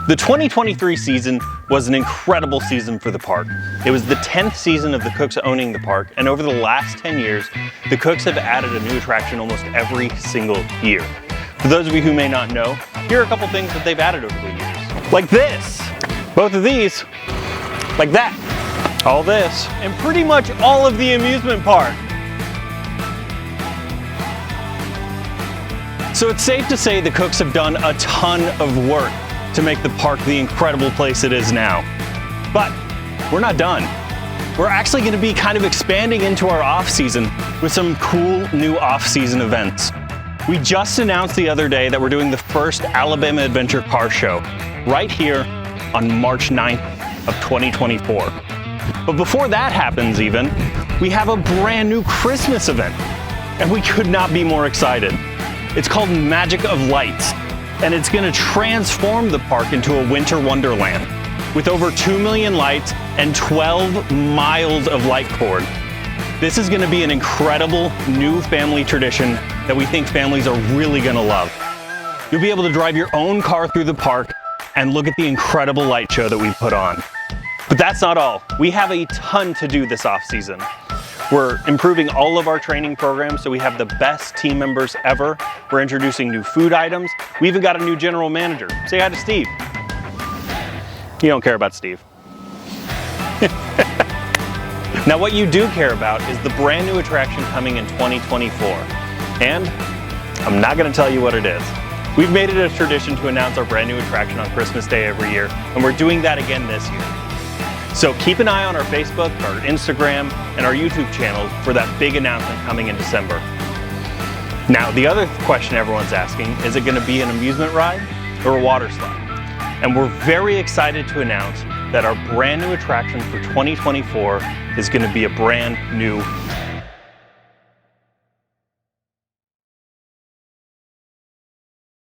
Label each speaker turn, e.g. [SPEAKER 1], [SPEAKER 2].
[SPEAKER 1] The 2023 season was an incredible season for the park. It was the 10th season of the Cooks owning the park, and over the last 10 years, the Cooks have added a new attraction almost every single year. For those of you who may not know, here are a couple things that they've added over the years. Like this, both of these, like that, all this, and pretty much all of the amusement park. So it's safe to say the Cooks have done a ton of work to make the park the incredible place it is now. But we're not done. We're actually going to be kind of expanding into our off-season with some cool new off-season events. We just announced the other day that we're doing the first Alabama Adventure Car Show right here on March 9th of 2024. But before that happens even, we have a brand new Christmas event, and we could not be more excited. It's called Magic of Lights, and it's going to transform the park into a winter wonderland with over 2 million lights and 12 miles of light cord. This is going to be an incredible new family tradition that we think families are really going to love. You'll be able to drive your own car through the park and look at the incredible light show that we put on. But that's not all. We have a ton to do this off season. We're improving all of our training programs so we have the best team members ever. We're introducing new food items. We even got a new general manager. Say hi to Steve. You don't care about Steve. Now what you do care about is the brand new attraction coming in 2024. And I'm not going to tell you what it is. We've made it a tradition to announce our brand new attraction on Christmas Day every year, and we're doing that again this year. So keep an eye on our Facebook, our Instagram, and our YouTube channel for that big announcement coming in December. Now, the other question everyone's asking, is it going to be an amusement ride or a water slide? And we're very excited to announce that our brand new attraction for 2024 is going to be a brand new